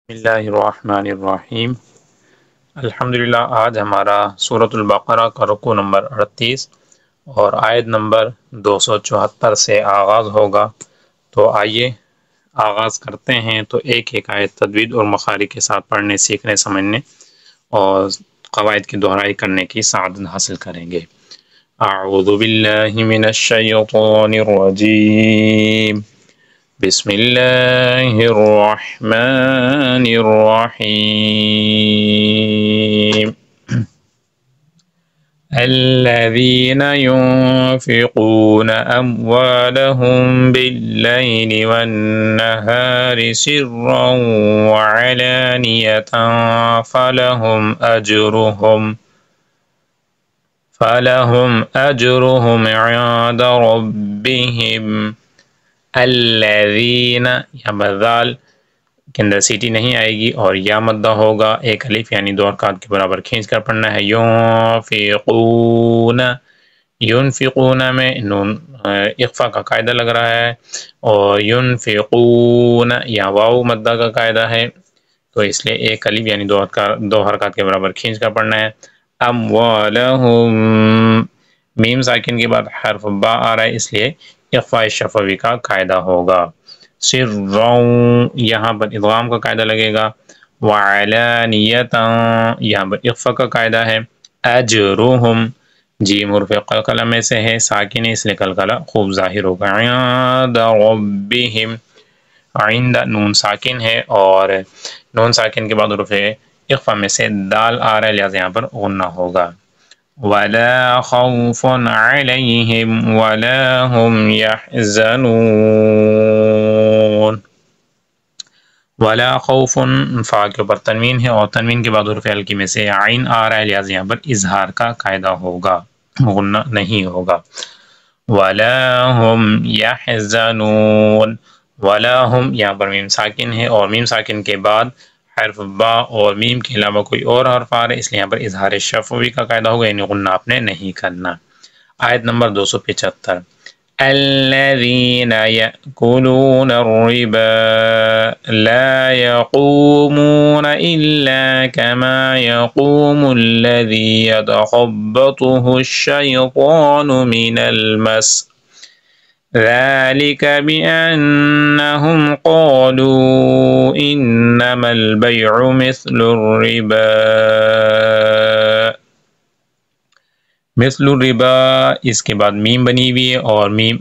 بسم اللہ الرحمن الرحیم۔ الحمدللہ آج ہمارا سورۃ البقرہ کا رکوع نمبر 38 اور آیت نمبر 274 سے آغاز ہوگا۔ تو آئیے آغاز کرتے ہیں، تو ایک ایک آیت تجوید اور مخارج کے ساتھ پڑھنے، سیکھنے، سمجھنے اور قواعد کی دہرائی کرنے کی سعادت حاصل کریں گے۔ اعوذ باللہ من الشیطان الرجیم، بسم اللہ الرحمن الرحیم۔ الذین ينفقون اموالهم باللیل والنہار سرا وعلانیۃ فلہم اجرہم عند ربہم۔ الذین، یا بدال کے اندر سیٹی نہیں آئے گی اور یا مدہ ہوگا، ایک الف یعنی دو حرکات کے برابر کھینچ کر پڑھنا ہے۔ ينفقون، ينفقون میں نون اخفا کا قاعدہ لگ رہا ہے، اور ينفقون یا واو مدہ کا قاعدہ ہے، تو اس لیے ایک الف یعنی دو حرکات کے برابر کھینچ کر پڑھنا ہے۔ اموالہم، میم ساکن کے بعد حرف با آ رہا ہے، اس لیے اخفاء شفوی کا قاعدہ ہوگا۔ سرًا، یہاں پر ادغام کا قاعدہ لگے گا۔ وعلانیۃ، یہاں پر اخفاء کا قاعدہ ہے۔ اجرہم، جیم حرف قلقلہ میں سے ہے، ساکن ہے، اس لیے قلقلہ خوب ظاہر ہوگا۔ عند ربہم، عند نون ساکن ہے اور نون ساکن کے بعد حرف اخفاء میں سے دال آ رہا ہے، لہٰذا یہاں پر غنہ ہوگا۔ ولا خوف علیہم ولا هم يحزنون۔ ولا خوف، فا کے اوپر تنوین ہے اور تنوین کے بعد حرف ہلکی میں سے عین آ رہا ہے، لہٰذا یہاں پر اظہار کا قاعدہ ہوگا، غنہ نہیں ہوگا۔ ولا هم يحزنون، ولا هم، یہاں پر میم ساکن ہے اور میم ساکن کے بعد حرف با اور میم کے علاوہ کوئی اور حرف آ رہا ہے، اس لیے یہاں پر اظہار شفوی کا قاعدہ ہوگا، یعنی غنہ آپ نے نہیں کرنا۔ آیت نمبر 275۔ الذین یأکلون الربا لا یقومون الا کما یقوم الذی یتخبطه الشیطان من المس، ذلك بأنهم قالوا إنما البيع مثل الربا۔ مثل الربا، اس کے بعد میم بنی ہوئی ہے اور میم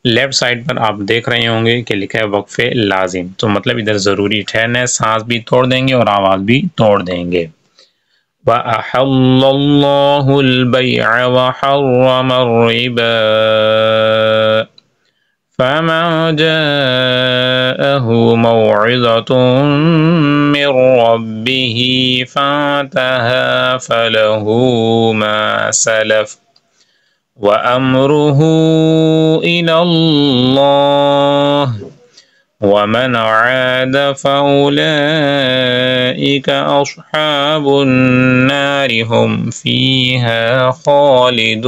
لیفٹ سائڈ پر آپ دیکھ رہے ہوں گے کہ لکھا ہے وقف لازم، تو مطلب ادھر ضروری ٹھہرنا ہے، سانس بھی توڑ دیں گے اور آواز بھی توڑ دیں گے۔ وَأَحَلَّ اللَّهُ الْبَيْعَ وَحَرَّمَ الرِّبَا فَمَنْ جَاءَهُ مَوْعِظَةٌ مِّن رَّبِّهِ فَانتَهَى فَلَهُ مَا سَلَفَ وَأَمْرُهُ إِلَى اللَّهِ وَمَنْ عَادَ فَأُولَئِكَ أَصْحَابُ النَّارِ هُمْ فِيهَا خَالِدُونَ۔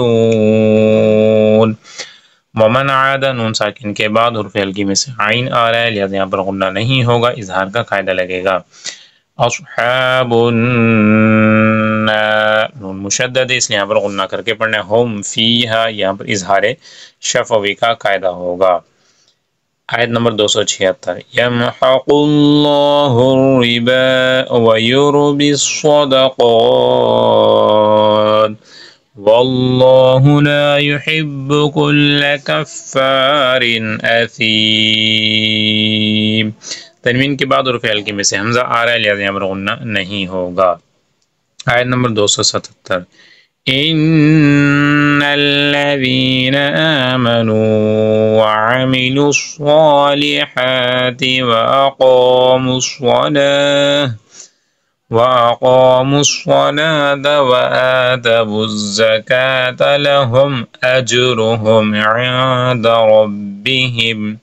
ومن عاد، نون ساکن کے بعد حرف ہلکی میں سے عین آ رہا ہے، لہذا یہاں پر غنہ نہیں ہوگا، اظہار کا قاعدہ لگے گا۔ اصحاب النار، نون مشدد ہے، اس لیے یہاں پر غنہ کر کے پڑھنا ہے۔ ہم فیہا، یہاں پر اظہار شفوی کا قاعدہ ہوگا۔ آیت نمبر 276۔ یمحق اللہ الربا ویربی الصدقات واللہ لا يحب كل کفار اثیم۔ تنوین کے بعد حرف ہلکی میں سے حمزہ آ رہا ہے، لہذا یہاں پر غنہ نہیں ہوگا۔ آیت نمبر 277۔ ان الذین آمنوا وعملوا الصالحات وأقاموا الصلاة وآتوا الزكاة لهم أجرهم عند ربهم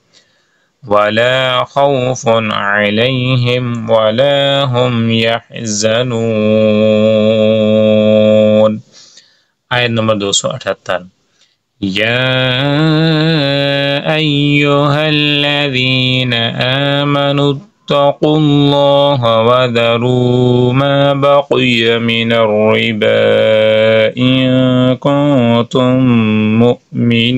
ولا خوف عليهم ولا هم يحزنون۔ آیت نمبر 278۔ یا أيها الذين آمنوا واتقوا الله وذروا ما بقي من الربا إن كنتم مؤمنين.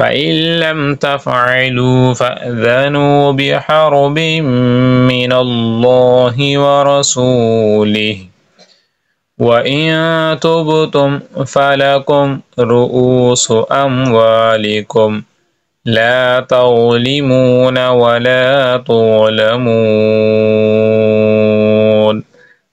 فإن لم تفعلوا فأذنوا بحرب من الله ورسوله وإن تبتم فلكم رؤوس أموالكم لا تظلمون ولا تظلمون.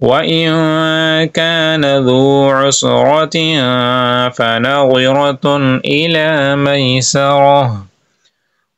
وإن كان ذو عسرة فنظرة إلى ميسرة।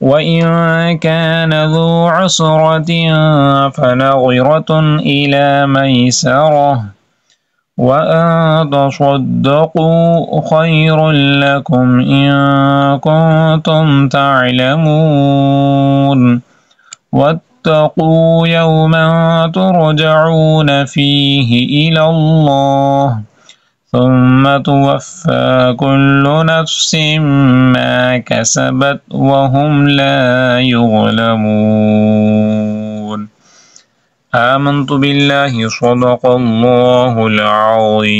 وإن كان ذو عسرة فنظرة إلى ميسرة وأن تصدقوا خير لكم إن كنتم تعلمون واتقوا يوما ترجعون فيه إلى الله ثم توفى كل نفس ما كسبت وهم لا يظلمون. آمنت بالله صدق الله العظيم.